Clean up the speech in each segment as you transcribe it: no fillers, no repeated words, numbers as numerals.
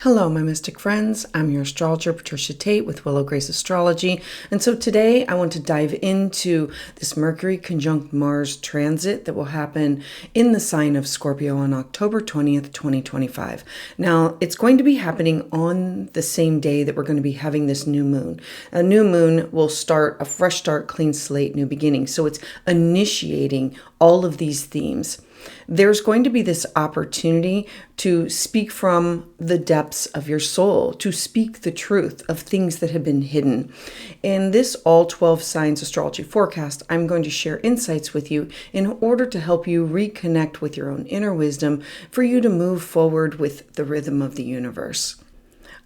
Hello, my mystic friends. I'm your astrologer, Patricia Tate with Willow Astrology. And so today I want to dive into this Mercury conjunct Mars transit that will happen in the sign of Scorpio on October 20th, 2025. Now, it's going to be happening on the same day that we're going to be having this new moon. A new moon will start a fresh start, clean slate, new beginning. So it's initiating all of these themes. There's going to be this opportunity to speak from the depths of your soul, to speak the truth of things that have been hidden. In this all 12 signs astrology forecast, I'm going to share insights with you in order to help you reconnect with your own inner wisdom for you to move forward with the rhythm of the universe.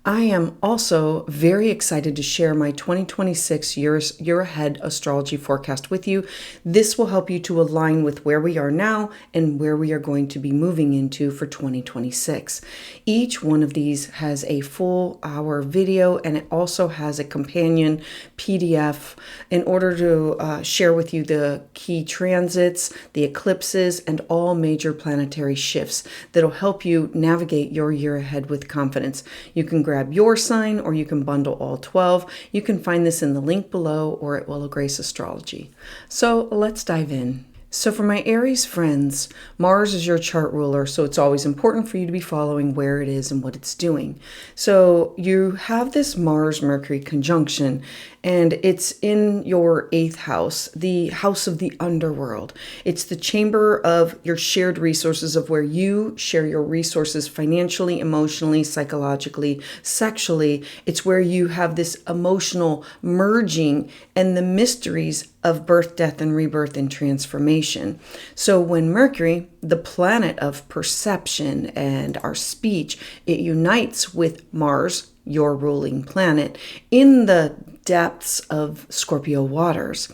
I am also very excited to share my 2026 year ahead astrology forecast with you. This will help you to align with where we are now and where we are going to be moving into for 2026. Each one of these has a full hour video, and it also has a companion PDF in order to share with you the key transits, the eclipses, and all major planetary shifts that'll help you navigate your year ahead with confidence. You can grab your sign, or you can bundle all 12. You can find this in the link below or at Willow Astrology. So let's dive in. So for my Aries friends, Mars is your chart ruler, so it's always important for you to be following where it is and what it's doing. So you have this Mars-Mercury conjunction, and it's in your 8th house, the house of the underworld. It's the chamber of your shared resources, of where you share your resources financially, emotionally, psychologically, sexually. It's where you have this emotional merging and the mysteries of birth, death, and rebirth and transformation. So when Mercury, the planet of perception and our speech, it unites with Mars, your ruling planet, in the depths of Scorpio waters,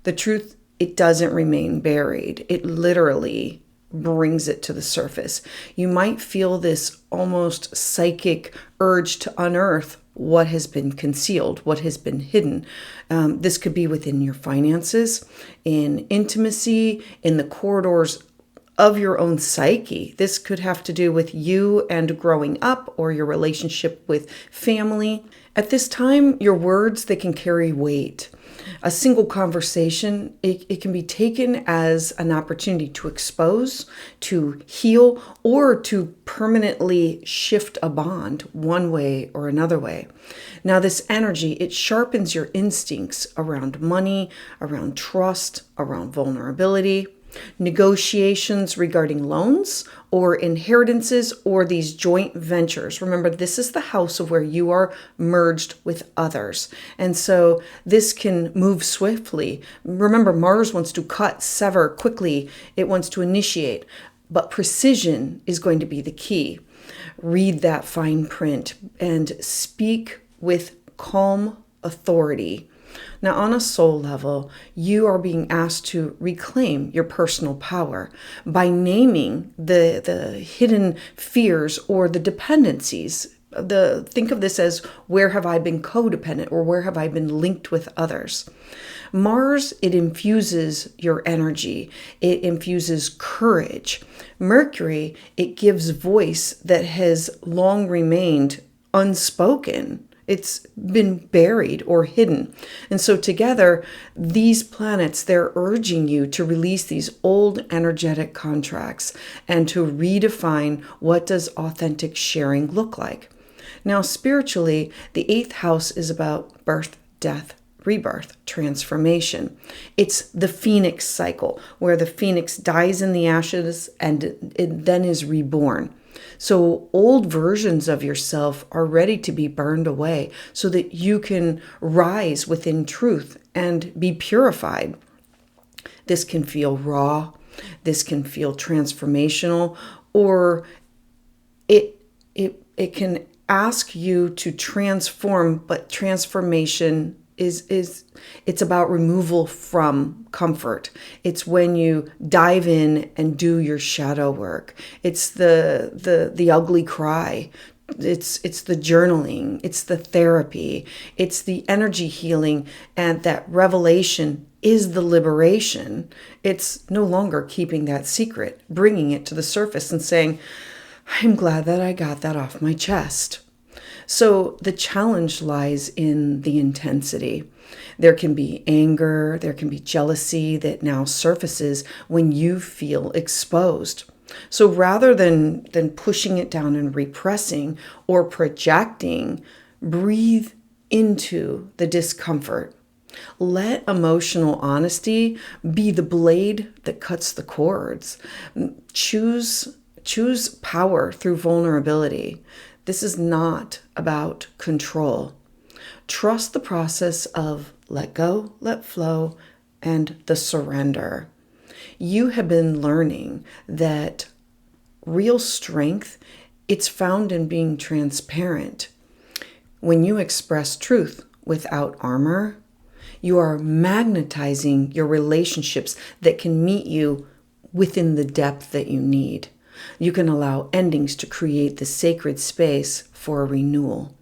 the truth, it doesn't remain buried. It literally brings it to the surface. You might feel this almost psychic urge to unearth what has been concealed, what has been hidden. This could be within your finances, in intimacy, in the corridors of your own psyche. This could have to do with you and growing up, or your relationship with family. At this time, your words, they can carry weight. A single conversation, it can be taken as an opportunity to expose, to heal, or to permanently shift a bond one way or another way. Now, this energy, it sharpens your instincts around money, around trust, around vulnerability, negotiations regarding loans or inheritances or these joint ventures. Remember, this is the house of where you are merged with others. And so this can move swiftly. Remember, Mars wants to cut, sever quickly. It wants to initiate, but precision is going to be the key. Read that fine print and speak with calm authority. Now, on a soul level, you are being asked to reclaim your personal power by naming the hidden fears or the dependencies. Think of this as, where have I been codependent, or where have I been linked with others? Mars, it infuses your energy. It infuses courage. Mercury, it gives voice that has long remained unspoken. It's been buried or hidden. And so together, these planets, they're urging you to release these old energetic contracts and to redefine, what does authentic sharing look like? Now, spiritually, the 8th house is about birth, death, rebirth, transformation. It's the phoenix cycle, where the phoenix dies in the ashes and it then is reborn. So old versions of yourself are ready to be burned away so that you can rise within truth and be purified. This can feel raw. This can feel transformational, or it can ask you to transform, but transformation it's about removal from comfort. It's when you dive in and do your shadow work. It's the ugly cry. It's the journaling. It's the therapy. It's the energy healing, and that revelation is the liberation. It's no longer keeping that secret, bringing it to the surface and saying, I'm glad that I got that off my chest. So the challenge lies in the intensity. There can be anger, there can be jealousy that now surfaces when you feel exposed. So rather than pushing it down and repressing or projecting, breathe into the discomfort. Let emotional honesty be the blade that cuts the cords. Choose power through vulnerability. This is not about control. Trust the process of let go, let flow, and the surrender. You have been learning that real strength, it's found in being transparent. When you express truth without armor, you are magnetizing your relationships that can meet you within the depth that you need. You can allow endings to create the sacred space for a renewal.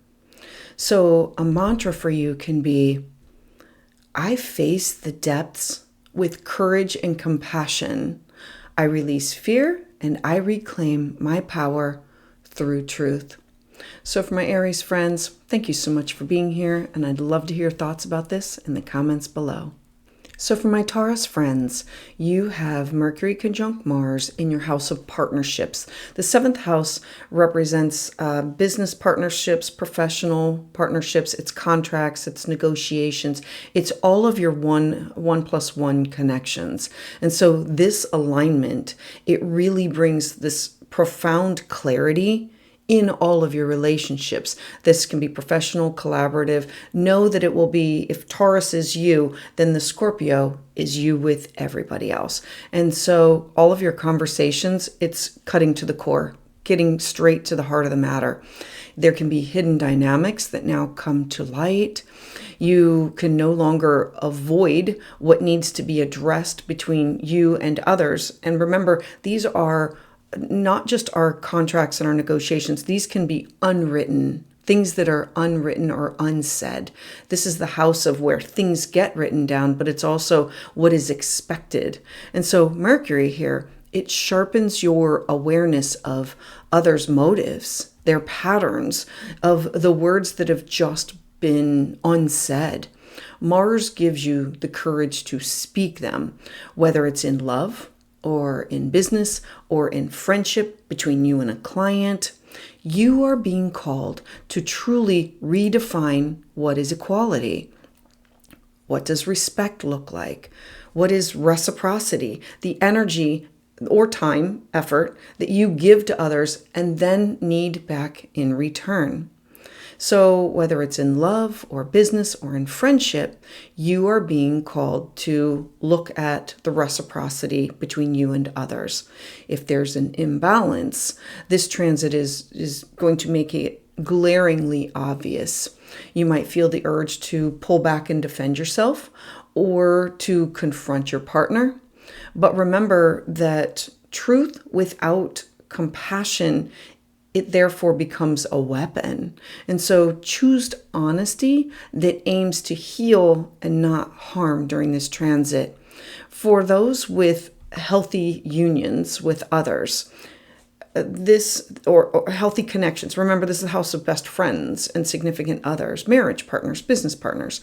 So a mantra for you can be, I face the depths with courage and compassion. I release fear and I reclaim my power through truth. So for my Aries friends, thank you so much for being here, and I'd love to hear thoughts about this in the comments below. So for my Taurus friends, you have Mercury conjunct Mars in your house of partnerships. The seventh house represents business partnerships, professional partnerships, it's contracts, it's negotiations, it's all of your one plus one connections. And so this alignment, it really brings this profound clarity in all of your relationships. This can be professional, collaborative. Know that it will be, if Taurus is you, then the Scorpio is you with everybody else. And so all of your conversations, it's cutting to the core, getting straight to the heart of the matter. There can be hidden dynamics that now come to light. You can no longer avoid what needs to be addressed between you and others. And remember, these are not just our contracts and our negotiations. These can be unwritten, things that are unwritten or unsaid. This is the house of where things get written down, but it's also what is expected. And so Mercury here, it sharpens your awareness of others' motives, their patterns, of the words that have just been unsaid. Mars gives you the courage to speak them, whether it's in love, or in business, or in friendship between you and a client. You are being called to truly redefine what is equality. What does respect look like? What is reciprocity? The energy or time, effort that you give to others and then need back in return. So whether it's in love or business or in friendship, you are being called to look at the reciprocity between you and others. If there's an imbalance, this transit is going to make it glaringly obvious. You might feel the urge to pull back and defend yourself or to confront your partner. But remember that truth without compassion, it therefore becomes a weapon. And so choose honesty that aims to heal and not harm during this transit. For those with healthy unions with others, or healthy connections. Remember, this is the house of best friends and significant others, marriage partners, business partners.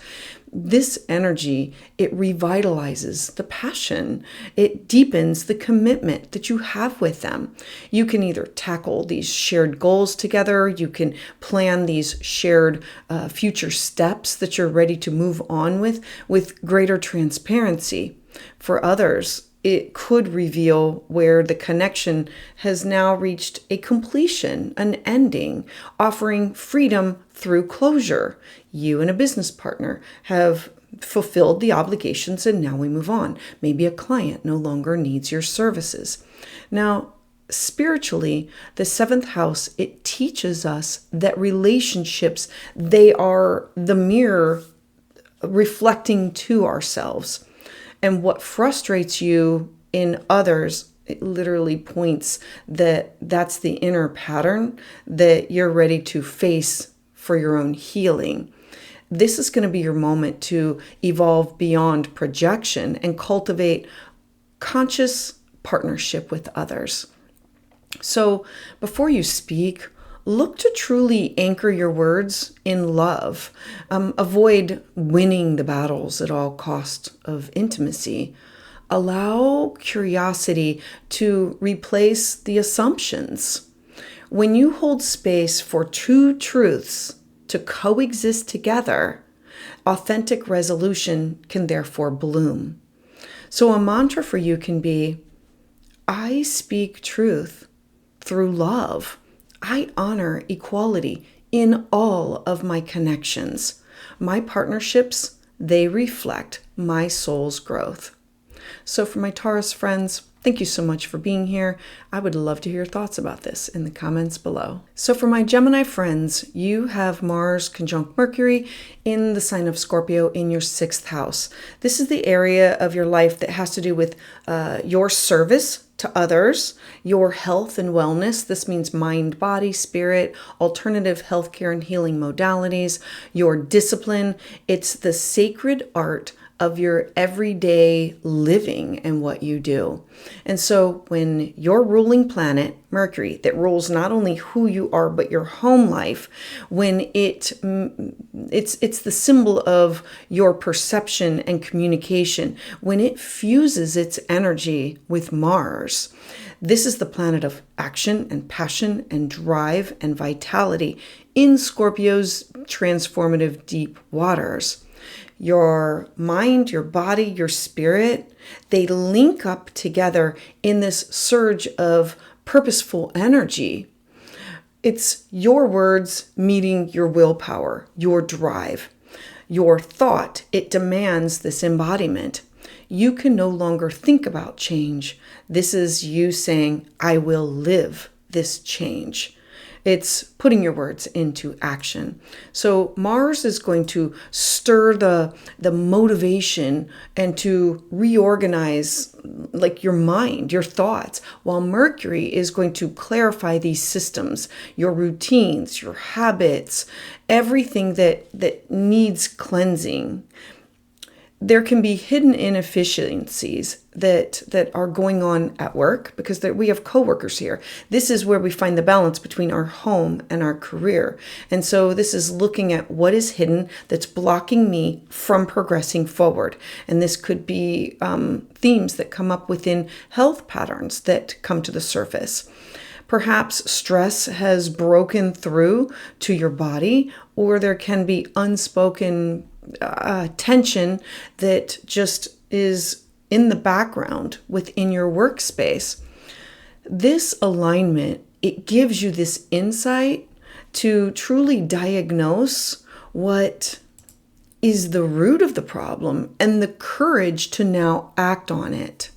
This energy, it revitalizes the passion. It deepens the commitment that you have with them. You can either tackle these shared goals together. You can plan these shared future steps that you're ready to move on with greater transparency. For others, it could reveal where the connection has now reached a completion, an ending, offering freedom through closure. You and a business partner have fulfilled the obligations and now we move on. Maybe a client no longer needs your services. Now, spiritually, the seventh house, it teaches us that relationships, they are the mirror reflecting to ourselves. And what frustrates you in others, it literally points that that's the inner pattern that you're ready to face for your own healing. This is going to be your moment to evolve beyond projection and cultivate conscious partnership with others. So before you speak, look to truly anchor your words in love. Avoid winning the battles at all cost of intimacy. Allow curiosity to replace the assumptions. When you hold space for two truths to coexist together, authentic resolution can therefore bloom. So a mantra for you can be, I speak truth through love. I honor equality in all of my connections. My partnerships, they reflect my soul's growth. So for my Taurus friends, thank you so much for being here. I would love to hear your thoughts about this in the comments below. So for my Gemini friends, you have Mars conjunct Mercury in the sign of Scorpio in your 6th house. This is the area of your life that has to do with your service to others, your health and wellness. This means mind, body, spirit, alternative healthcare and healing modalities, your discipline. It's the sacred art of your everyday living and what you do. And so when your ruling planet, Mercury, that rules not only who you are, but your home life, when it's the symbol of your perception and communication, when it fuses its energy with Mars, this is the planet of action and passion and drive and vitality in Scorpio's transformative deep waters. Your mind, your body, your spirit, they link up together in this surge of purposeful energy. It's your words meeting your willpower, your drive, your thought. It demands this embodiment. You can no longer think about change. This is you saying, I will live this change. It's putting your words into action. So Mars is going to stir the motivation and to reorganize like your mind, your thoughts, while Mercury is going to clarify these systems, your routines, your habits, everything that needs cleansing. There can be hidden inefficiencies that are going on at work because we have coworkers here. This is where we find the balance between our home and our career. And so this is looking at what is hidden that's blocking me from progressing forward. And this could be themes that come up within health patterns that come to the surface. Perhaps stress has broken through to your body, or there can be unspoken tension that just is in the background within your workspace. This alignment, it gives you this insight to truly diagnose what is the root of the problem and the courage to now act on it.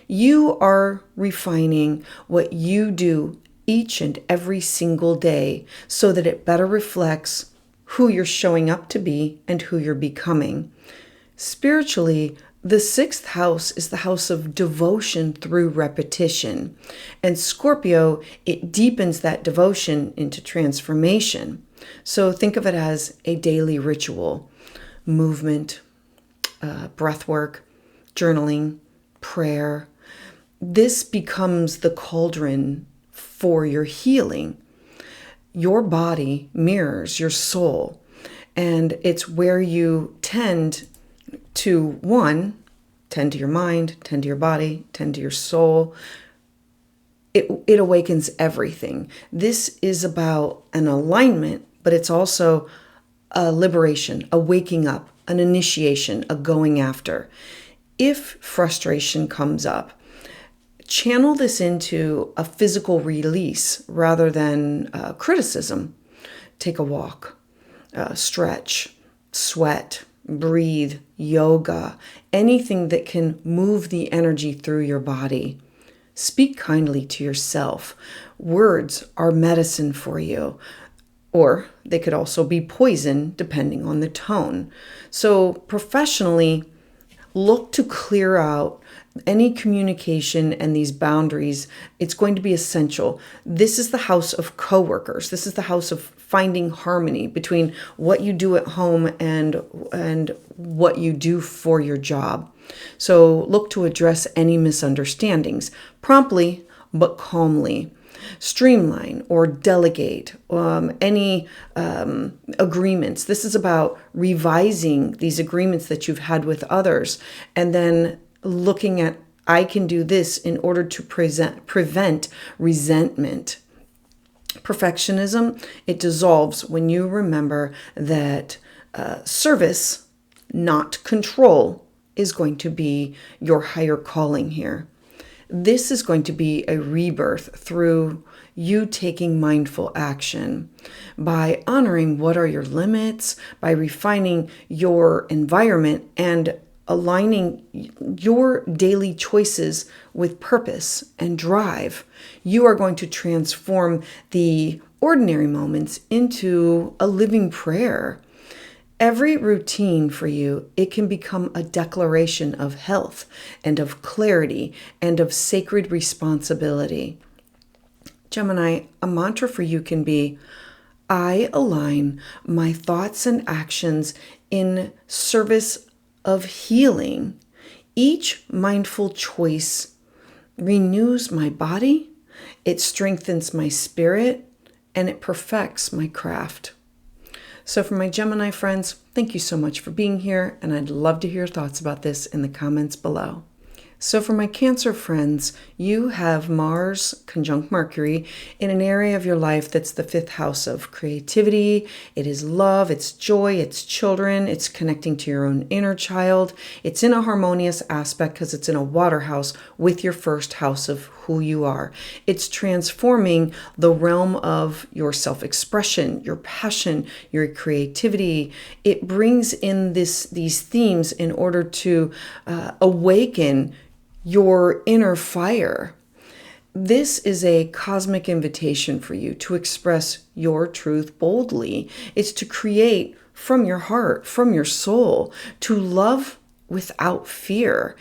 You are refining what you do each and every single day so that it better reflects who you're showing up to be and who you're becoming. Spiritually, the 6th house is the house of devotion through repetition. And Scorpio, it deepens that devotion into transformation. So think of it as a daily ritual, movement, breath work, journaling, prayer. This becomes the cauldron for your healing. Your body mirrors your soul, and it's where you tend to, tend to your mind, tend to your body, tend to your soul. It awakens everything. This is about an alignment, but it's also a liberation, a waking up, an initiation, a going after. If frustration comes up, channel this into a physical release rather than criticism. Take a walk, stretch, sweat, breathe, yoga, anything that can move the energy through your body. Speak kindly to yourself. Words are medicine for you, or they could also be poison depending on the tone. So professionally, look to clear out any communication and these boundaries. It's going to be essential. This is the house of coworkers. This is the house of finding harmony between what you do at home and what you do for your job. So look to address any misunderstandings promptly but calmly. streamline or delegate any agreements. This is about revising these agreements that you've had with others and then looking at, I can do this in order to prevent resentment. Perfectionism, it dissolves when you remember that service, not control, is going to be your higher calling here. This is going to be a rebirth through you taking mindful action by honoring what are your limits, by refining your environment and aligning your daily choices with purpose and drive. You are going to transform the ordinary moments into a living prayer. Every routine for you, it can become a declaration of health and of clarity and of sacred responsibility. Gemini, a mantra for you can be, I align my thoughts and actions in service of healing. Each mindful choice renews my body, it strengthens my spirit, and it perfects my craft. So for my Gemini friends, thank you so much for being here, and I'd love to hear your thoughts about this in the comments below. So for my Cancer friends, you have Mars conjunct Mercury in an area of your life that's the 5th house of creativity. It is love, it's joy, it's children, it's connecting to your own inner child. It's in a harmonious aspect because it's in a water house with your 1st house of who you are. It's transforming the realm of your self-expression, your passion, your creativity. It brings in these themes in order to awaken your inner fire. This is a cosmic invitation for you to express your truth boldly. It's to create from your heart, from your soul, to love without fear.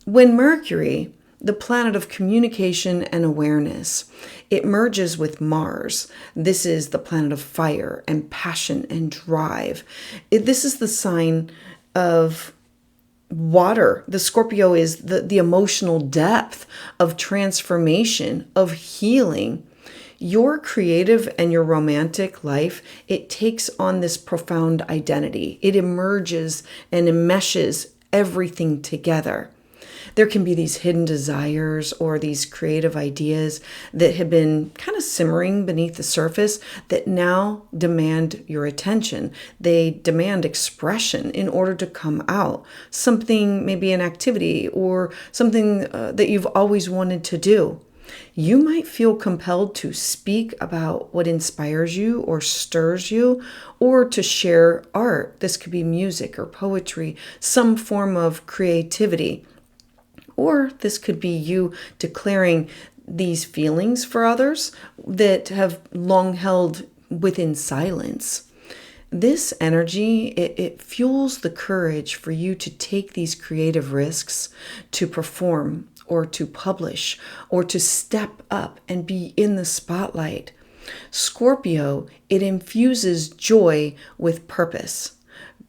When Mercury, the planet of communication and awareness, it merges with Mars. This is the planet of fire and passion and drive. This is the sign of water. The Scorpio is the emotional depth of transformation, of healing. Your creative and your romantic life, it takes on this profound identity. It emerges and enmeshes everything together. There can be these hidden desires or these creative ideas that have been kind of simmering beneath the surface that now demand your attention. They demand expression in order to come out. Something, maybe an activity or something that you've always wanted to do. You might feel compelled to speak about what inspires you or stirs you, or to share art. This could be music or poetry, some form of creativity. Or this could be you declaring these feelings for others that have long held within silence. This energy, it fuels the courage for you to take these creative risks, to perform or to publish or to step up and be in the spotlight. Scorpio, it infuses joy with purpose.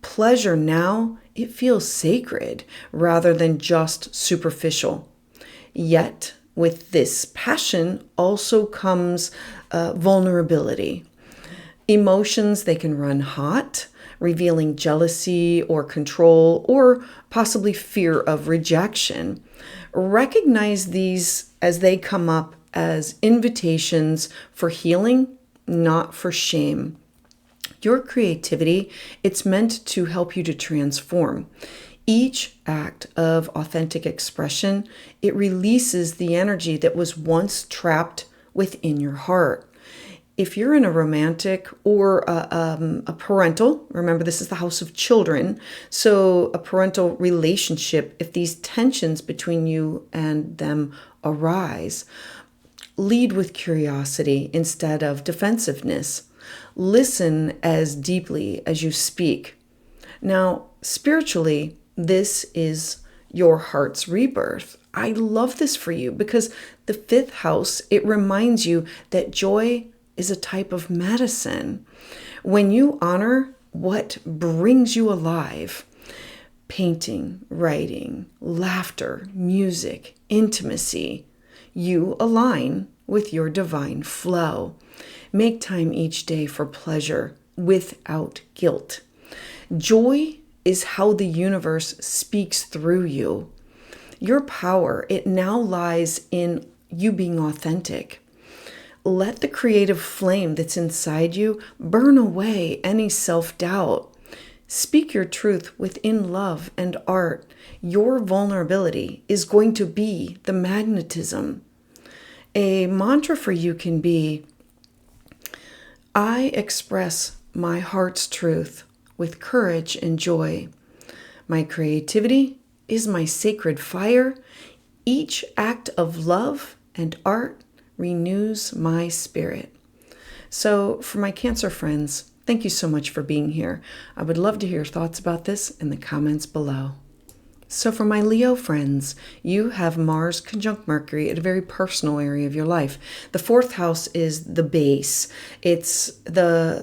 Pleasure now, it feels sacred rather than just superficial. Yet, with this passion also comes vulnerability. Emotions, they can run hot, revealing jealousy or control or possibly fear of rejection. Recognize these as they come up as invitations for healing, not for shame. Your creativity, it's meant to help you to transform. Each act of authentic expression, it releases the energy that was once trapped within your heart. If you're in a romantic or a parental, remember this is the house of children, so a parental relationship, if these tensions between you and them arise, lead with curiosity instead of defensiveness. Listen as deeply as you speak. Now, spiritually, this is your heart's rebirth. I love this for you because the 5th house, it reminds you that joy is a type of medicine. When you honor what brings you alive, painting, writing, laughter, music, intimacy, you align with your divine flow. Make time each day for pleasure without guilt. Joy is how the universe speaks through you. Your power, it now lies in you being authentic. Let the creative flame that's inside you burn away any self-doubt. Speak your truth within love and art. Your vulnerability is going to be the magnetism. A mantra for you can be, I express my heart's truth with courage and joy. My creativity is my sacred fire. Each act of love and art renews my spirit. So for my Cancer friends, thank you so much for being here. I would love to hear your thoughts about this in the comments below. So for my Leo friends, you have Mars conjunct Mercury at a very personal area of your life. The fourth house is the base. It's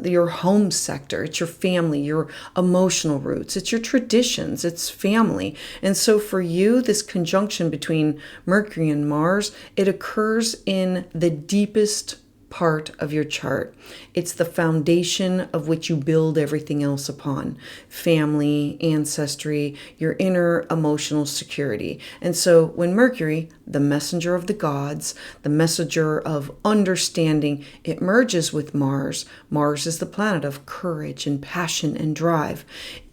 your home sector. It's your family, your emotional roots. It's your traditions. It's family. And so for you, this conjunction between Mercury and Mars, it occurs in the deepest part of your chart. It's the foundation of which you build everything else upon. Family, ancestry, your inner emotional security. And so when Mercury, the messenger of the gods, the messenger of understanding, it merges with Mars. Mars is the planet of courage and passion and drive.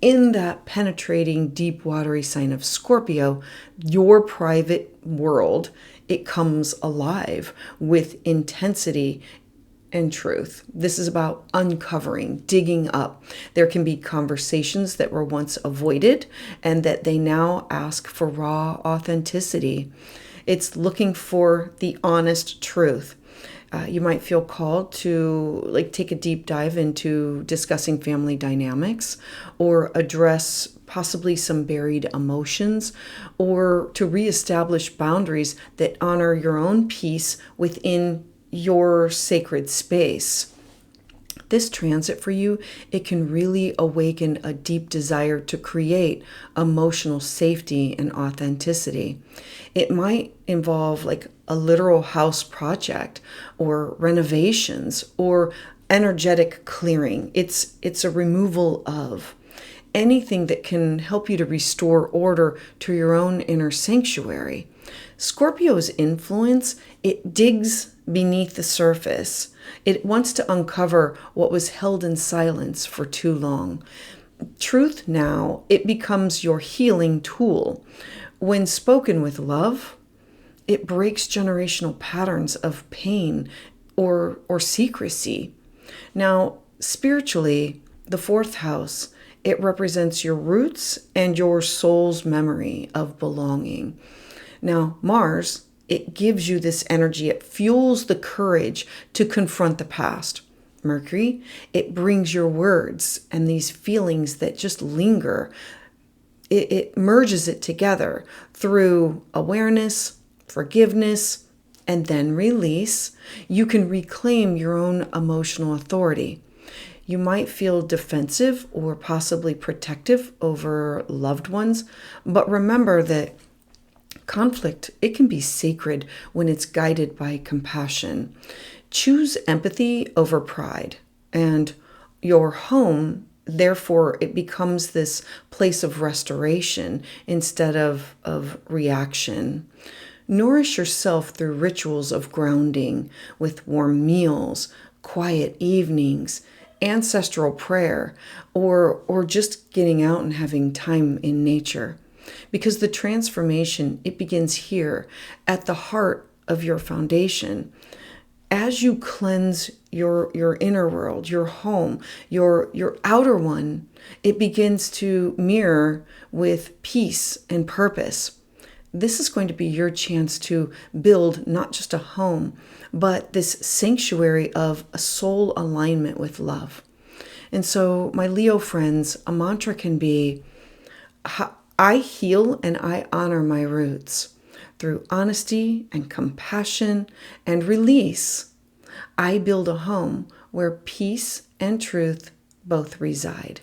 In that penetrating, deep, watery sign of Scorpio, your private world, it comes alive with intensity and truth. This is about uncovering, digging up. There can be conversations that were once avoided and that they now ask for raw authenticity. It's looking for the honest truth. You might feel called to take a deep dive into discussing family dynamics or address possibly some buried emotions, or to reestablish boundaries that honor your own peace within your sacred space. This transit for you, it can really awaken a deep desire to create emotional safety and authenticity. It might involve a literal house project or renovations or energetic clearing. It's a removal of anything that can help you to restore order to your own inner sanctuary. Scorpio's influence, it digs beneath the surface. It wants to uncover what was held in silence for too long. Truth now, it becomes your healing tool. When spoken with love, it breaks generational patterns of pain or secrecy. Now, spiritually, the fourth house, it represents your roots and your soul's memory of belonging. Now, Mars, it gives you this energy. It fuels the courage to confront the past. Mercury, it brings your words and these feelings that just linger. It merges it together through awareness, forgiveness, and then release. You can reclaim your own emotional authority. You might feel defensive or possibly protective over loved ones, but remember that conflict, it can be sacred when it's guided by compassion. Choose empathy over pride, and your home, therefore, it becomes this place of restoration instead of reaction. Nourish yourself through rituals of grounding with warm meals, quiet evenings, ancestral prayer, or just getting out and having time in nature. Because the transformation, it begins here at the heart of your foundation. As you cleanse your inner world, your home, your outer one, it begins to mirror with peace and purpose. This is going to be your chance to build not just a home, but this sanctuary of a soul alignment with love. And so, my Leo friends, a mantra can be, I heal and I honor my roots. Through honesty and compassion and release, I build a home where peace and truth both reside.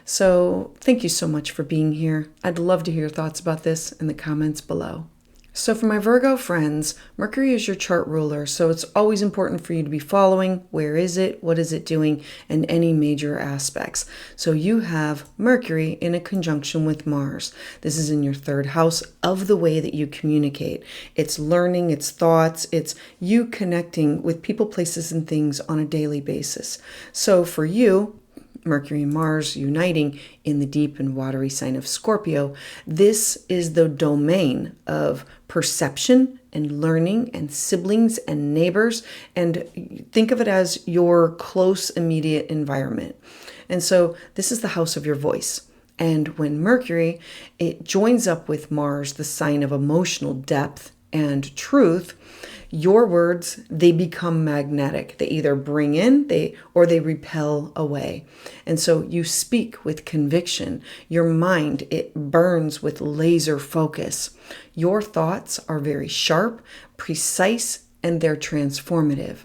So thank you so much for being here. I'd love to hear your thoughts about this in the comments below. So for my Virgo friends, Mercury is your chart ruler, so it's always important for you to be following where is it, what is it doing, and any major aspects. So you have Mercury in a conjunction with Mars. This is in your third house of the way that you communicate. It's learning, it's thoughts, it's you connecting with people, places, and things on a daily basis. So for you, Mercury and Mars uniting in the deep and watery sign of Scorpio, this is the domain of perception and learning and siblings and neighbors. And think of it as your close, immediate environment. And so this is the house of your voice. And when Mercury, it joins up with Mars, the sign of emotional depth and truth, your words, they become magnetic. They either bring in, or they repel away. And so you speak with conviction. Your mind, it burns with laser focus. Your thoughts are very sharp, precise, and they're transformative.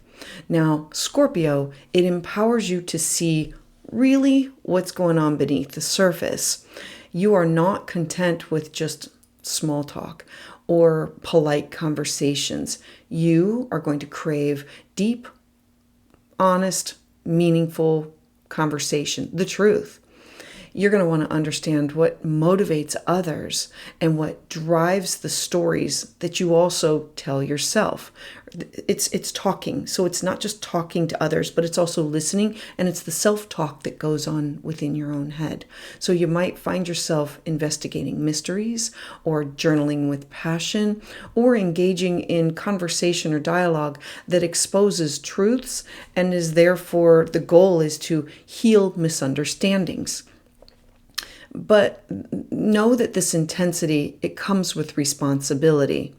Now, Scorpio, it empowers you to see really what's going on beneath the surface. You are not content with just small talk or polite conversations. You are going to crave deep, honest, meaningful conversation, the truth. You're going to want to understand what motivates others and what drives the stories that you also tell yourself. It's talking. So it's not just talking to others, but it's also listening, and it's the self-talk that goes on within your own head. So you might find yourself investigating mysteries or journaling with passion or engaging in conversation or dialogue that exposes truths and is therefore the goal is to heal misunderstandings. But know that this intensity, it comes with responsibility.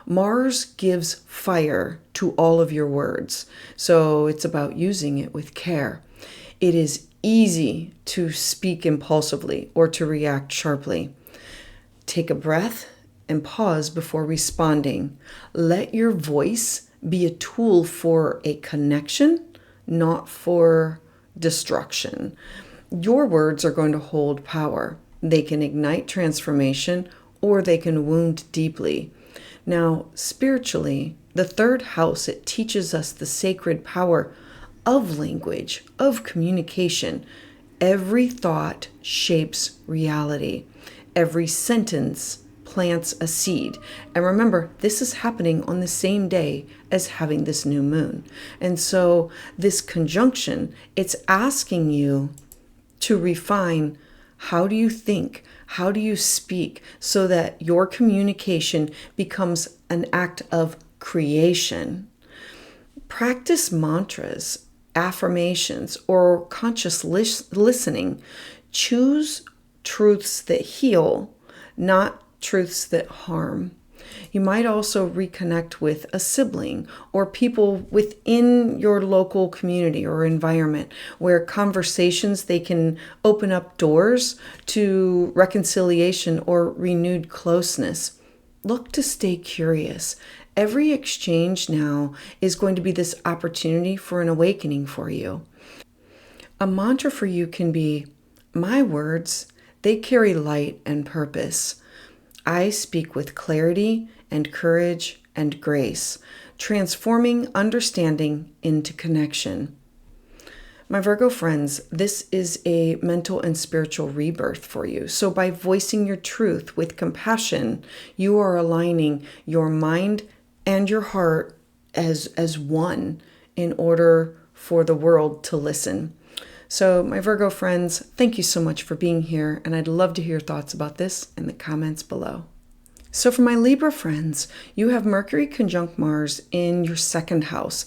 Mars gives fire to all of your words, so it's about using it with care. It is easy to speak impulsively or to react sharply. Take a breath and pause before responding. Let your voice be a tool for a connection, not for destruction. Your words are going to hold power. They can ignite transformation or they can wound deeply. Now, spiritually, the third house, it teaches us the sacred power of language, of communication. Every thought shapes reality. Every sentence plants a seed. And remember, this is happening on the same day as having this new moon. And so this conjunction, it's asking you to refine how do you think, how do you speak, so that your communication becomes an act of creation. Practice mantras, affirmations, or conscious listening. Choose truths that heal, not truths that harm. You might also reconnect with a sibling or people within your local community or environment where conversations, they can open up doors to reconciliation or renewed closeness. Look to stay curious. Every exchange now is going to be this opportunity for an awakening for you. A mantra for you can be, my words, they carry light and purpose. I speak with clarity and courage and grace, transforming understanding into connection. My Virgo friends, this is a mental and spiritual rebirth for you. So by voicing your truth with compassion, you are aligning your mind and your heart as one in order for the world to listen. So my Virgo friends, thank you so much for being here, and I'd love to hear your thoughts about this in the comments below. So for my Libra friends, you have Mercury conjunct Mars in your second house.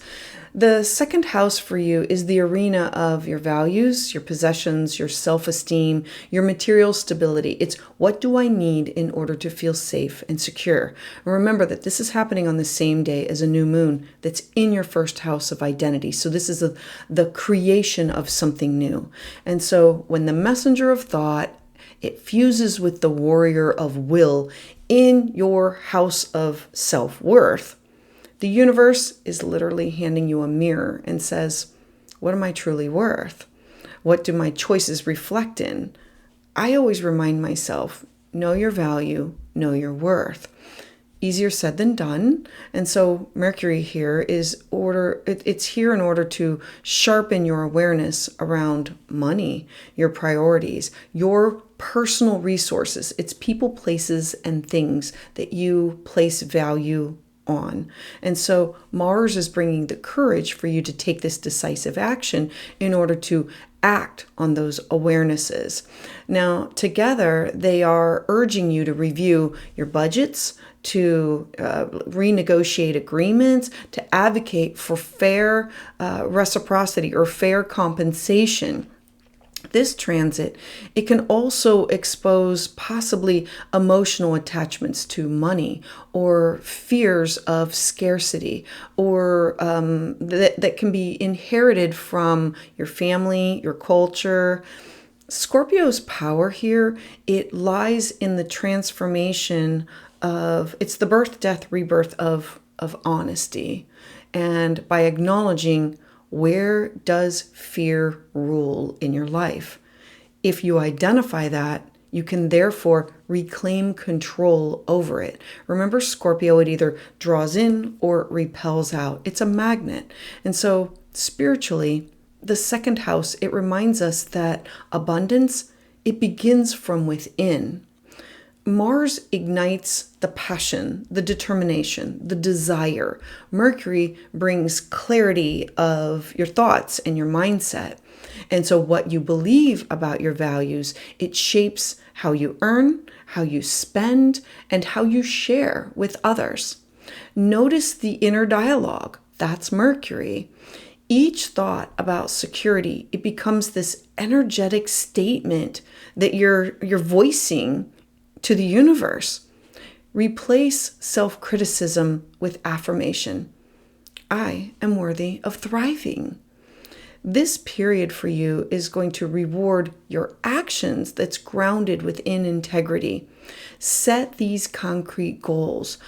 The second house for you is the arena of your values, your possessions, your self-esteem, your material stability. It's what do I need in order to feel safe and secure? And remember that this is happening on the same day as a new moon that's in your first house of identity. So this is the creation of something new. And so when the messenger of thought, it fuses with the warrior of will in your house of self-worth, the universe is literally handing you a mirror and says, what am I truly worth? What do my choices reflect in? I always remind myself, know your value, know your worth. easier said than done. And so Mercury here it's here in order to sharpen your awareness around money, your priorities, your personal resources. It's people, places, and things that you place value on. And so Mars is bringing the courage for you to take this decisive action in order to act on those awarenesses. Now, together, they are urging you to review your budgets, to renegotiate agreements, to advocate for fair reciprocity or fair compensation. This transit, it can also expose possibly emotional attachments to money or fears of scarcity, or that can be inherited from your family, your culture. Scorpio's power here, it lies in the transformation it's the birth, death, rebirth of honesty. And by acknowledging, where does fear rule in your life? If you identify that, you can therefore reclaim control over it. Remember, Scorpio, it either draws in or it repels out. It's a magnet. And so spiritually, the second house, it reminds us that abundance, it begins from within. Mars ignites the passion, the determination, the desire. Mercury brings clarity of your thoughts and your mindset. And so what you believe about your values, it shapes how you earn, how you spend, and how you share with others. Notice the inner dialogue. That's Mercury. Each thought about security, it becomes this energetic statement that you're voicing to the universe. Replace self-criticism with affirmation. I am worthy of thriving. This period for you is going to reward your actions that's grounded within integrity. Set these concrete goals.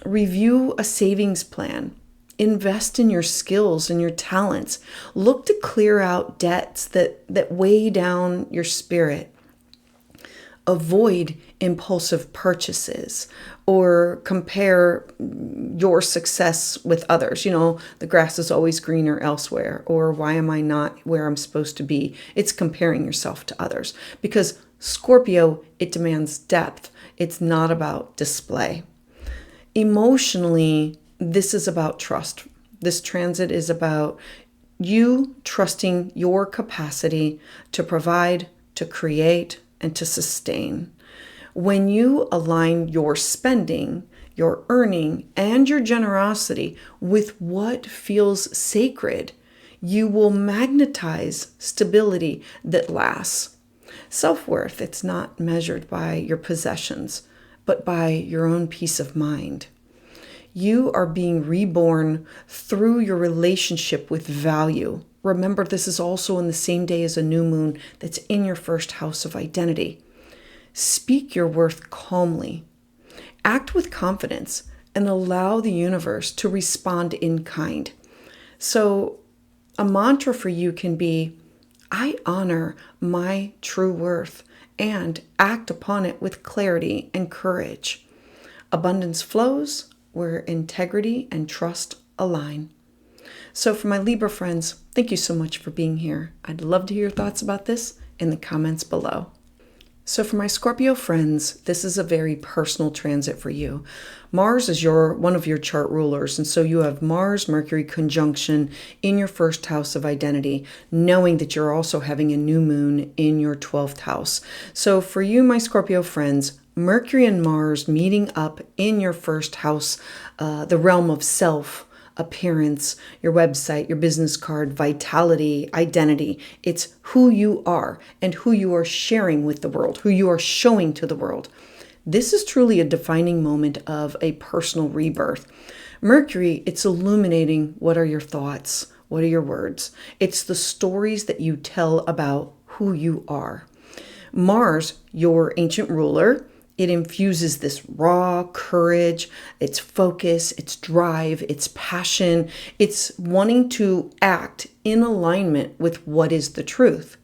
Review a savings plan. Invest in your skills and your talents. Look to clear out debts that weigh down your spirit. Avoid impulsive purchases or compare your success with others. The grass is always greener elsewhere, or why am I not where I'm supposed to be? It's comparing yourself to others, because Scorpio, it demands depth. It's not about display. Emotionally, this is about trust. This transit is about you trusting your capacity to provide, to create, and to sustain. When you align your spending, your earning, and your generosity with what feels sacred, you will magnetize stability that lasts. Self-worth, it's not measured by your possessions, but by your own peace of mind. You are being reborn through your relationship with value. Remember, this is also in the same day as a new moon that's in your first house of identity. Speak your worth calmly. Act with confidence and allow the universe to respond in kind. So a mantra for you can be, I honor my true worth and act upon it with clarity and courage. Abundance flows where integrity and trust align. So for my Libra friends, thank you so much for being here. I'd love to hear your thoughts about this in the comments below. So for my Scorpio friends, this is a very personal transit for you. Mars is one of your chart rulers, and so you have Mars-Mercury conjunction in your first house of identity, knowing that you're also having a new moon in your 12th house. So for you, my Scorpio friends, Mercury and Mars meeting up in your first house, the realm of self, appearance, your website, your business card, vitality, identity. It's who you are and who you are sharing with the world, who you are showing to the world. This is truly a defining moment of a personal rebirth. Mercury, it's illuminating what are your thoughts, what are your words. It's the stories that you tell about who you are. Mars, your ancient ruler, it infuses this raw courage, its focus, its drive, its passion. It's wanting to act in alignment with what is the truth.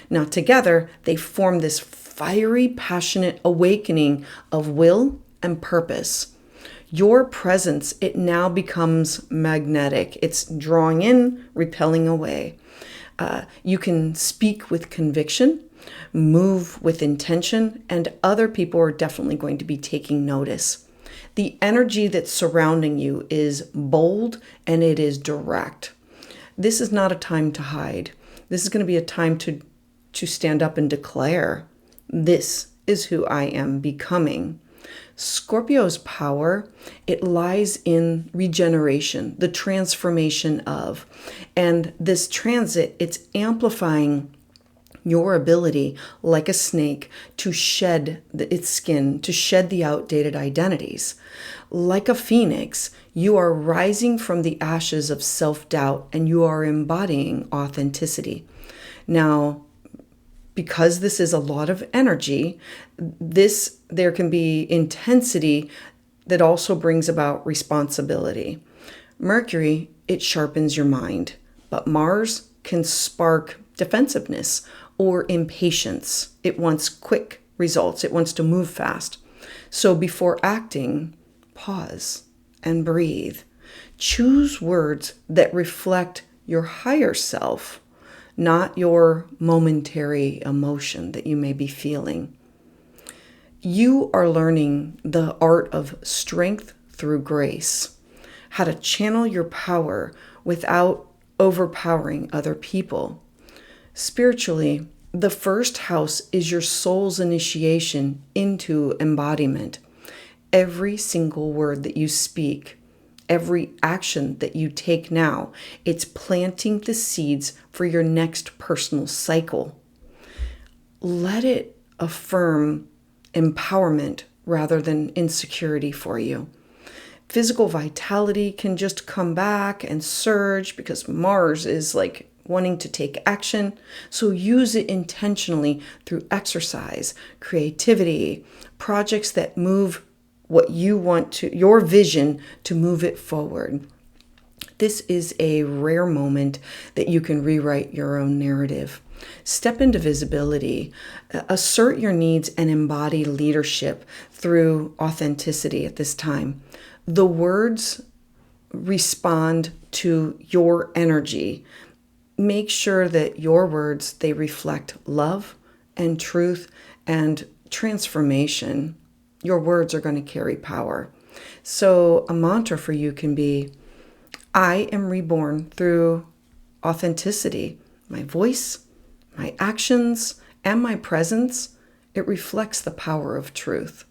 Now together, they form this fiery, passionate awakening of will and purpose. Your presence, it now becomes magnetic. It's drawing in, repelling away. You can speak with conviction, move with intention, and other people are definitely going to be taking notice. The energy that's surrounding you is bold and it is direct. This is not a time to hide. This is going to be a time to stand up and declare, this is who I am becoming. Scorpio's power, it lies in regeneration, the transformation of. And this transit, it's amplifying your ability, like a snake, to shed its skin, to shed the outdated identities. Like a phoenix, you are rising from the ashes of self-doubt and you are embodying authenticity. Now, because this is a lot of energy, there can be intensity that also brings about responsibility. Mercury, it sharpens your mind, but Mars can spark defensiveness or impatience. It wants quick results. It wants to move fast. So before acting, pause and breathe. Choose words that reflect your higher self, not your momentary emotion that you may be feeling. You are learning the art of strength through grace, how to channel your power without overpowering other people. Spiritually, the first house is your soul's initiation into embodiment. Every single word that you speak, every action that you take now, it's planting the seeds for your next personal cycle. Let it affirm empowerment rather than insecurity for you. Physical vitality can just come back and surge because Mars is like wanting to take action. So use it intentionally through exercise, creativity, projects that move what you want to, your vision, to move it forward. This is a rare moment that you can rewrite your own narrative. Step into visibility, assert your needs, and embody leadership through authenticity at this time. The words respond to your energy. Make sure that your words, they reflect love and truth and transformation. Your words are going to carry power. So a mantra for you can be, I am reborn through authenticity. My voice, my actions, and my presence, it reflects the power of truth.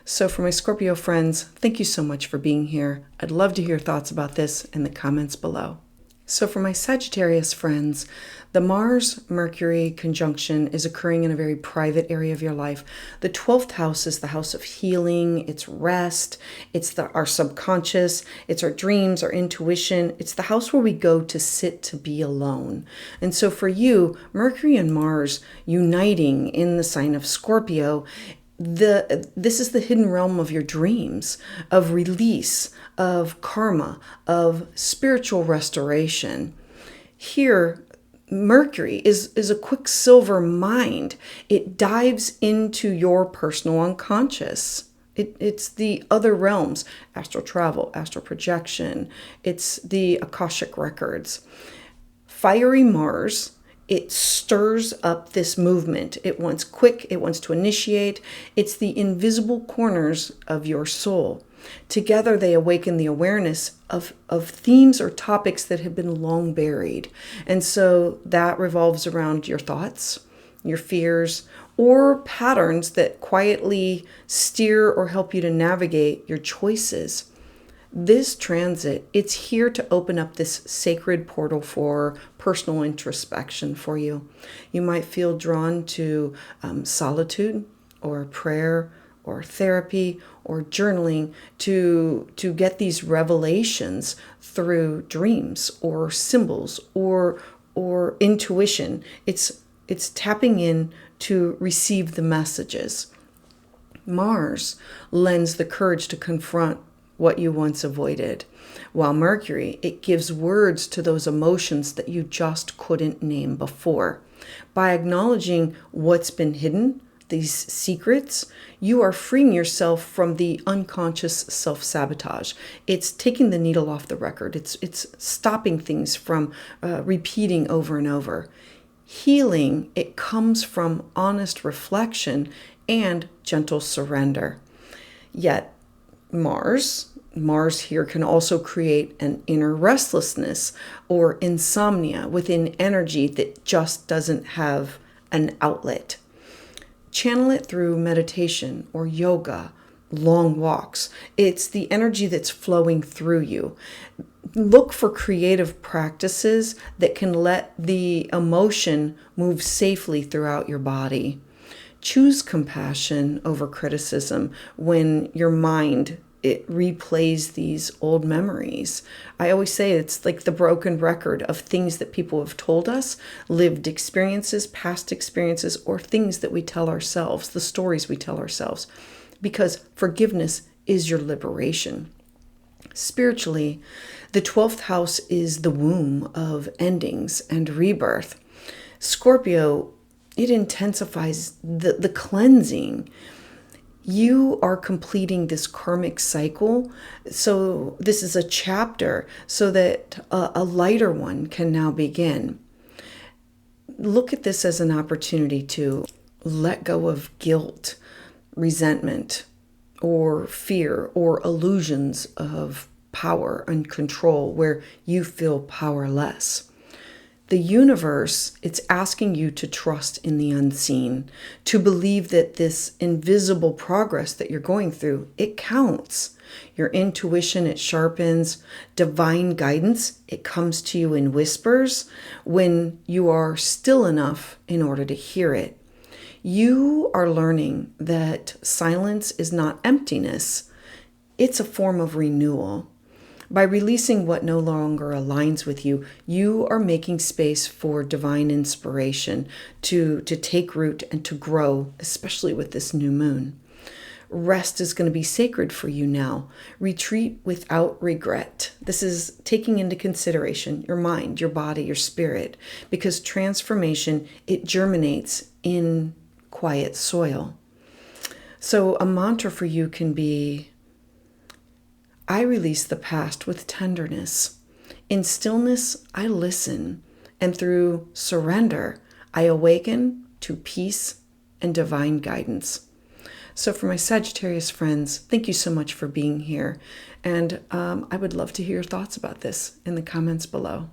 So for my Scorpio friends, thank you so much for being here. I'd love to hear thoughts about this in the comments below. So for my Sagittarius friends, the Mars-Mercury conjunction is occurring in a very private area of your life. The 12th house is the house of healing, it's rest, it's our subconscious, it's our dreams, our intuition. It's the house where we go to sit to be alone. And so for you, Mercury and Mars uniting in the sign of Scorpio, this is the hidden realm of your dreams, of release, of karma, of spiritual restoration. Here, Mercury is a quicksilver mind. It dives into your personal unconscious. It's the other realms, astral travel, astral projection. It's the Akashic records. Fiery Mars, it stirs up this movement. It wants quick, it wants to initiate. It's the invisible corners of your soul. Together they awaken the awareness of themes or topics that have been long buried. And so that revolves around your thoughts, your fears, or patterns that quietly steer or help you to navigate your choices. This transit, it's here to open up this sacred portal for personal introspection for you. You might feel drawn to solitude or prayer or therapy or journaling to get these revelations through dreams or symbols or intuition. It's tapping in to receive the messages. Mars lends the courage to confront what you once avoided, while Mercury, it gives words to those emotions that you just couldn't name before. By acknowledging what's been hidden, these secrets, you are freeing yourself from the unconscious self-sabotage. It's taking the needle off the record. It's stopping things from repeating over and over. Healing, it comes from honest reflection and gentle surrender. Yet Mars here can also create an inner restlessness or insomnia within energy that just doesn't have an outlet. Channel it through meditation or yoga, long walks. It's the energy that's flowing through you. Look for creative practices that can let the emotion move safely throughout your body. Choose compassion over criticism when your mind it replays these old memories. I always say it's like the broken record of things that people have told us, lived experiences, past experiences, or things that we tell ourselves, the stories we tell ourselves, because forgiveness is your liberation. Spiritually, the 12th house is the womb of endings and rebirth. Scorpio, it intensifies the cleansing. You are completing this karmic cycle. So this is a chapter so that a lighter one can now begin. Look at this as an opportunity to let go of guilt, resentment, or fear, or illusions of power and control where you feel powerless. The universe, it's asking you to trust in the unseen, to believe that this invisible progress that you're going through, it counts. Your intuition, it sharpens. Divine guidance, it comes to you in whispers when you are still enough in order to hear it. You are learning that silence is not emptiness. It's a form of renewal. By releasing what no longer aligns with you, you are making space for divine inspiration to take root and to grow, especially with this new moon. Rest is going to be sacred for you now. Retreat without regret. This is taking into consideration your mind, your body, your spirit, because transformation, it germinates in quiet soil. So a mantra for you can be, I release the past with tenderness. In stillness, I listen. And through surrender, I awaken to peace and divine guidance. So for my Sagittarius friends, thank you so much for being here. And I would love to hear your thoughts about this in the comments below.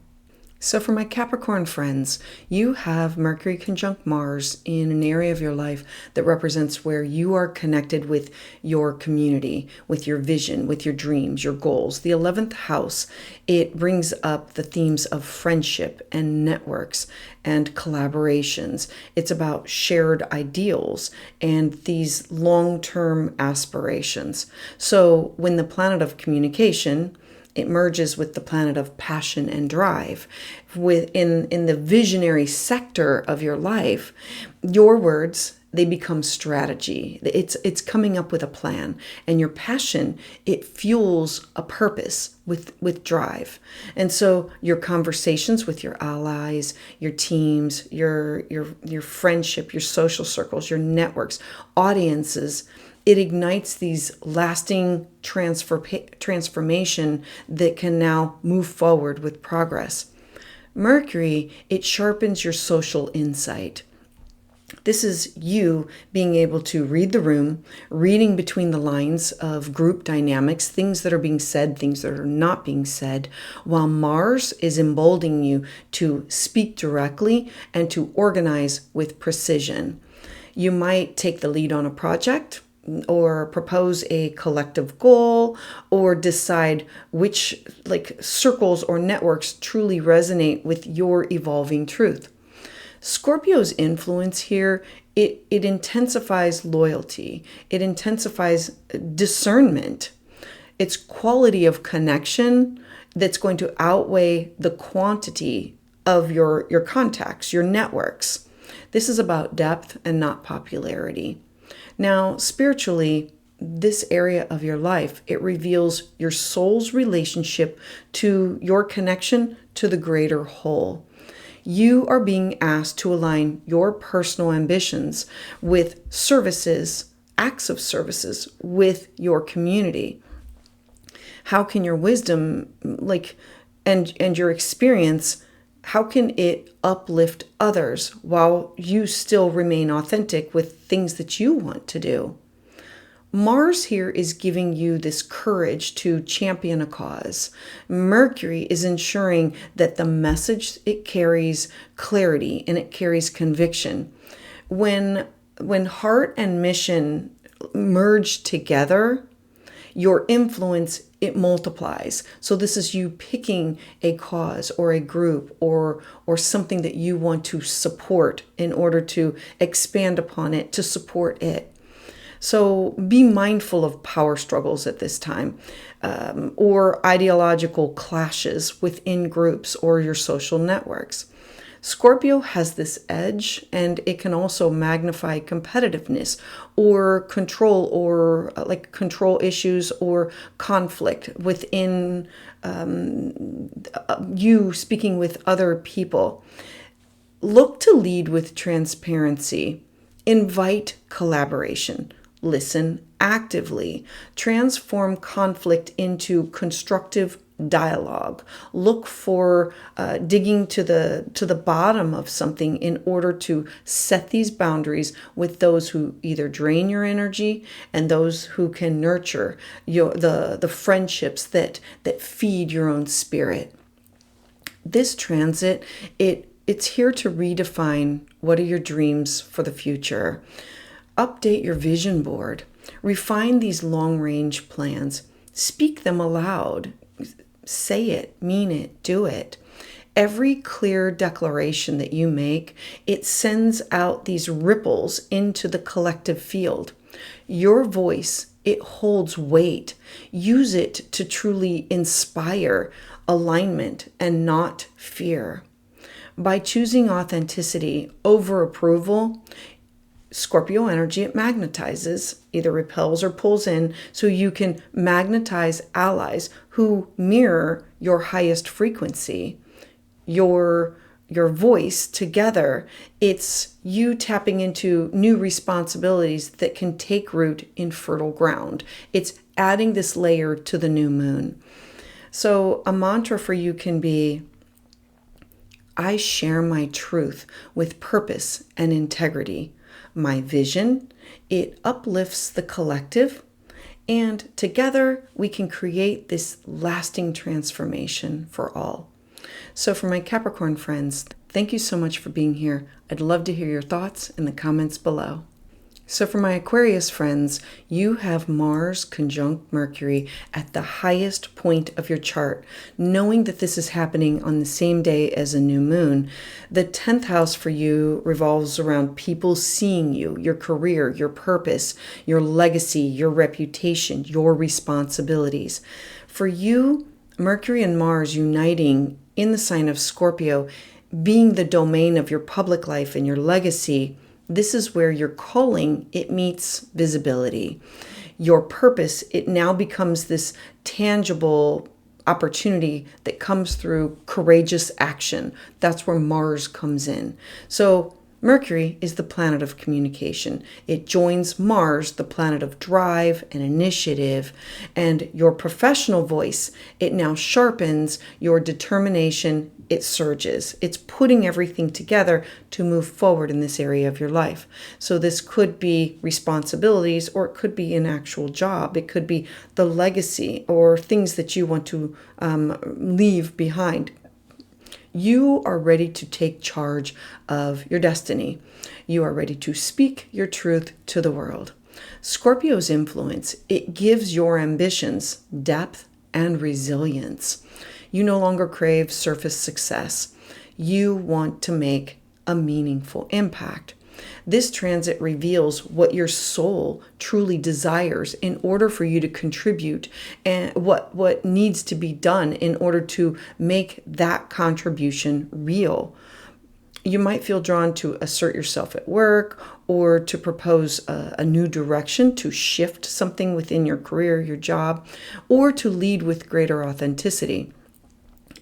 So for my Capricorn friends, you have Mercury conjunct Mars in an area of your life that represents where you are connected with your community, with your vision, with your dreams, your goals. The 11th house, it brings up the themes of friendship and networks and collaborations. It's about shared ideals and these long-term aspirations. So when the planet of communication, it merges with the planet of passion and drive. In the visionary sector of your life, your words, they become strategy. It's coming up with a plan. And your passion, it fuels a purpose with drive. And so your conversations with your allies, your teams, your friendship, your social circles, your networks, audiences, it ignites these lasting transformation that can now move forward with progress. Mercury, it sharpens your social insight. This is you being able to read the room, reading between the lines of group dynamics, things that are being said, things that are not being said, while Mars is emboldening you to speak directly and to organize with precision. You might take the lead on a project, or propose a collective goal, or decide which circles or networks truly resonate with your evolving truth. Scorpio's influence here, it intensifies loyalty. It intensifies discernment. It's quality of connection that's going to outweigh the quantity of your contacts, your networks. This is about depth and not popularity. Now, spiritually, this area of your life, it reveals your soul's relationship to your connection to the greater whole. You are being asked to align your personal ambitions with services, acts of services with your community. How can your wisdom, and your experience, how can it uplift others while you still remain authentic with things that you want to do? Mars here is giving you this courage to champion a cause. Mercury is ensuring that the message, it carries clarity and it carries conviction. When heart and mission merge together, your influence, it multiplies. So this is you picking a cause or a group or something that you want to support in order to expand upon it, to support it. So be mindful of power struggles at this time, or ideological clashes within groups or your social networks. Scorpio has this edge, and it can also magnify competitiveness or control issues or conflict within you speaking with other people. Look to lead with transparency. Invite collaboration. Listen actively. Transform conflict into constructive dialogue. Look for digging to the bottom of something in order to set these boundaries with those who either drain your energy and those who can nurture the friendships that feed your own spirit. This transit, it's here to redefine what are your dreams for the future. Update your vision board. Refine these long-range plans. Speak them aloud. Say it, mean it, do it. Every clear declaration that you make, it sends out these ripples into the collective field. Your voice, it holds weight. Use it to truly inspire alignment and not fear. By choosing authenticity over approval, Scorpio energy, it magnetizes, either repels or pulls in, so you can magnetize allies who mirror your highest frequency. Your voice together, it's you tapping into new responsibilities that can take root in fertile ground. It's adding this layer to the new moon. So a mantra for you can be, I share my truth with purpose and integrity. My vision, it uplifts the collective, and together we can create this lasting transformation for all. So for my Capricorn friends, thank you so much for being here. I'd love to hear your thoughts in the comments below. So for my Aquarius friends, you have Mars conjunct Mercury at the highest point of your chart. Knowing that this is happening on the same day as a new moon, the 10th house for you revolves around people seeing you, your career, your purpose, your legacy, your reputation, your responsibilities. For you, Mercury and Mars uniting in the sign of Scorpio, being the domain of your public life and your legacy, this is where your calling, it meets visibility. Your purpose, it now becomes this tangible opportunity that comes through courageous action. That's where Mars comes in. So Mercury is the planet of communication. It joins Mars, the planet of drive and initiative, and your professional voice, it now sharpens your determination. It surges. It's putting everything together to move forward in this area of your life. So this could be responsibilities, or it could be an actual job. It could be the legacy or things that you want to leave behind. You are ready to take charge of your destiny. You are ready to speak your truth to the world. Scorpio's influence, it gives your ambitions depth and resilience. You no longer crave surface success. You want to make a meaningful impact. This transit reveals what your soul truly desires in order for you to contribute, and what needs to be done in order to make that contribution real. You might feel drawn to assert yourself at work, or to propose a new direction, to shift something within your career, your job, or to lead with greater authenticity.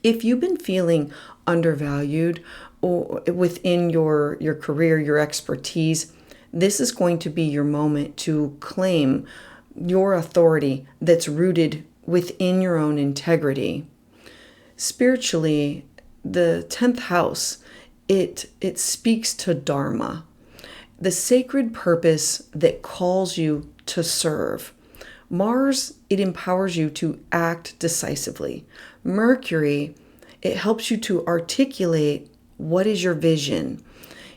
If you've been feeling undervalued or within your career, your expertise, this is going to be your moment to claim your authority that's rooted within your own integrity. Spiritually, the 10th house, it speaks to Dharma, the sacred purpose that calls you to serve. Mars, it empowers you to act decisively. Mercury, it helps you to articulate what is your vision.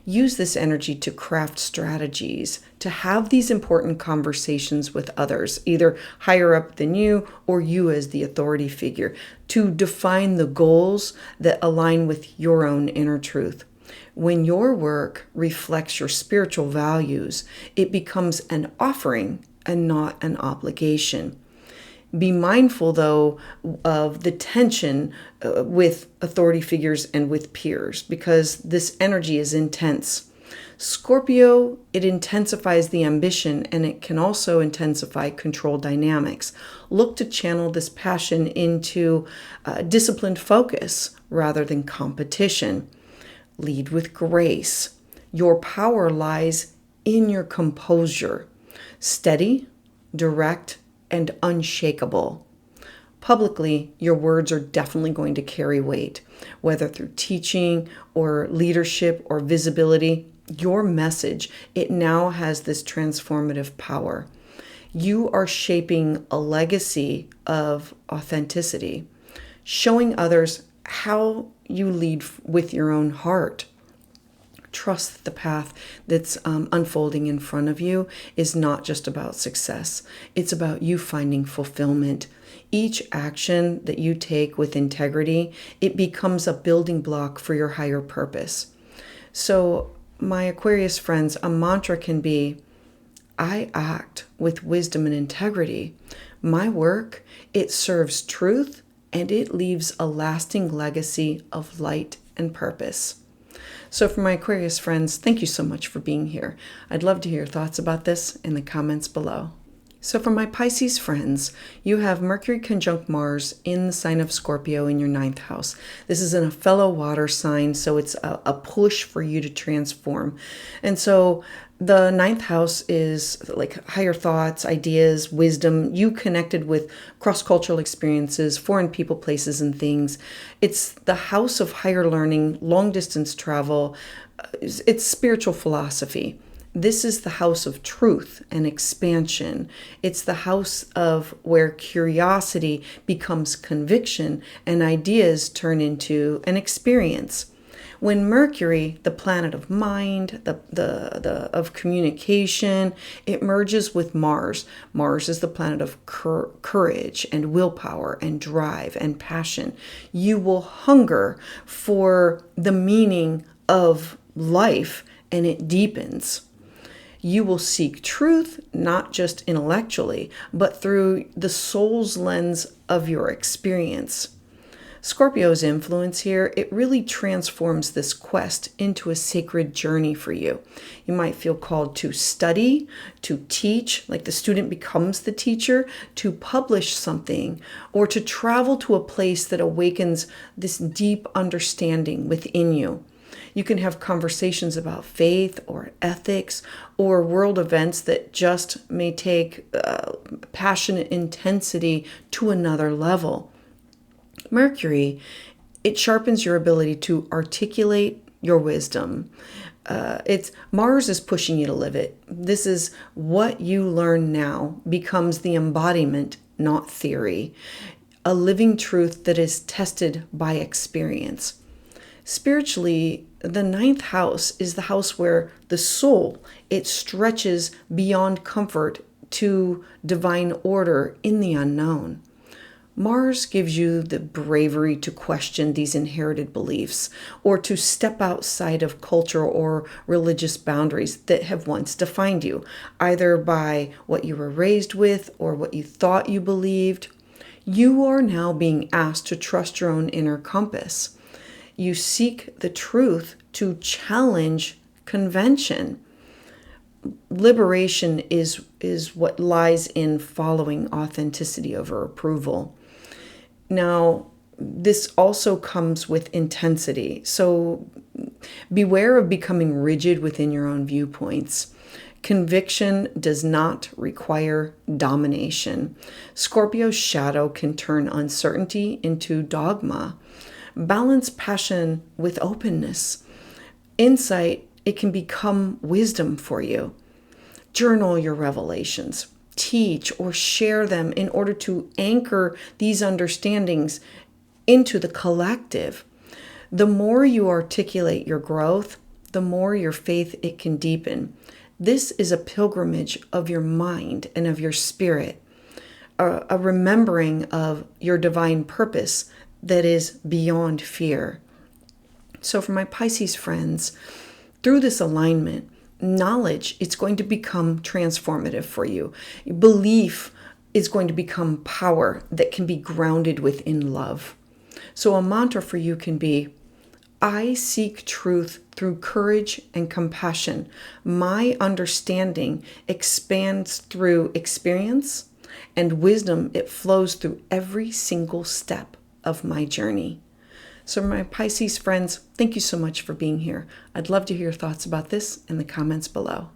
Use this energy to craft strategies, to have these important conversations with others, either higher up than you or you as the authority figure, to define the goals that align with your own inner truth. When your work reflects your spiritual values, it becomes an offering and not an obligation. Be mindful, though, of the tension with authority figures and with peers, because this energy is intense. Scorpio, it intensifies the ambition, and it can also intensify control dynamics. Look to channel this passion into disciplined focus rather than competition. Lead with grace. Your power lies in your composure. Steady, direct, and unshakable. Publicly, your words are definitely going to carry weight, whether through teaching or leadership or visibility. Your message, it now has this transformative power. You are shaping a legacy of authenticity, showing others how you lead with your own heart. Trust the path that's unfolding in front of you is not just about success. It's about you finding fulfillment. Each action that you take with integrity, it becomes a building block for your higher purpose. So, my Aquarius friends, a mantra can be, I act with wisdom and integrity. My work, it serves truth and it leaves a lasting legacy of light and purpose. So for my Aquarius friends, thank you so much for being here. I'd love to hear your thoughts about this in the comments below. So for my Pisces friends, you have Mercury conjunct Mars in the sign of Scorpio in your 9th house. This is in a fellow water sign, so it's a push for you to transform. And so the 9th house is like higher thoughts, ideas, wisdom. You connected with cross-cultural experiences, foreign people, places, and things. It's the house of higher learning, long-distance travel. It's spiritual philosophy. This is the house of truth and expansion. It's the house of where curiosity becomes conviction and ideas turn into an experience. When Mercury, the planet of mind, of communication, it merges with Mars. Mars is the planet of courage and willpower and drive and passion. You will hunger for the meaning of life, and it deepens. You will seek truth, not just intellectually, but through the soul's lens of your experience. Scorpio's influence here, it really transforms this quest into a sacred journey for you. You might feel called to study, to teach, like the student becomes the teacher, to publish something, or to travel to a place that awakens this deep understanding within you. You can have conversations about faith or ethics or world events that just may take passionate intensity to another level. Mercury, it sharpens your ability to articulate your wisdom. Mars is pushing you to live it. This is what you learn now becomes the embodiment, not theory. A living truth that is tested by experience. Spiritually, the 9th house is the house where the soul, it stretches beyond comfort to divine order in the unknown. Mars gives you the bravery to question these inherited beliefs or to step outside of culture or religious boundaries that have once defined you, either by what you were raised with or what you thought you believed. You are now being asked to trust your own inner compass. You seek the truth to challenge convention. Liberation is what lies in following authenticity over approval. Now, this also comes with intensity. So Beware of becoming rigid within your own viewpoints. Conviction does not require domination. Scorpio's shadow can turn uncertainty into dogma. Balance passion with openness. Insight, it can become wisdom for you. Journal your revelations. Teach or share them in order to anchor these understandings into the collective. The more you articulate your growth, the more your faith it can deepen. This is a pilgrimage of your mind and of your spirit, a remembering of your divine purpose that is beyond fear. So for my Pisces friends, through this alignment, knowledge is going to become transformative for you. Belief is going to become power that can be grounded within love. So a mantra for you can be, I seek truth through courage and compassion. My understanding expands through experience, and wisdom, it flows through every single step of my journey. So my Pisces friends, thank you so much for being here. I'd love to hear your thoughts about this in the comments below.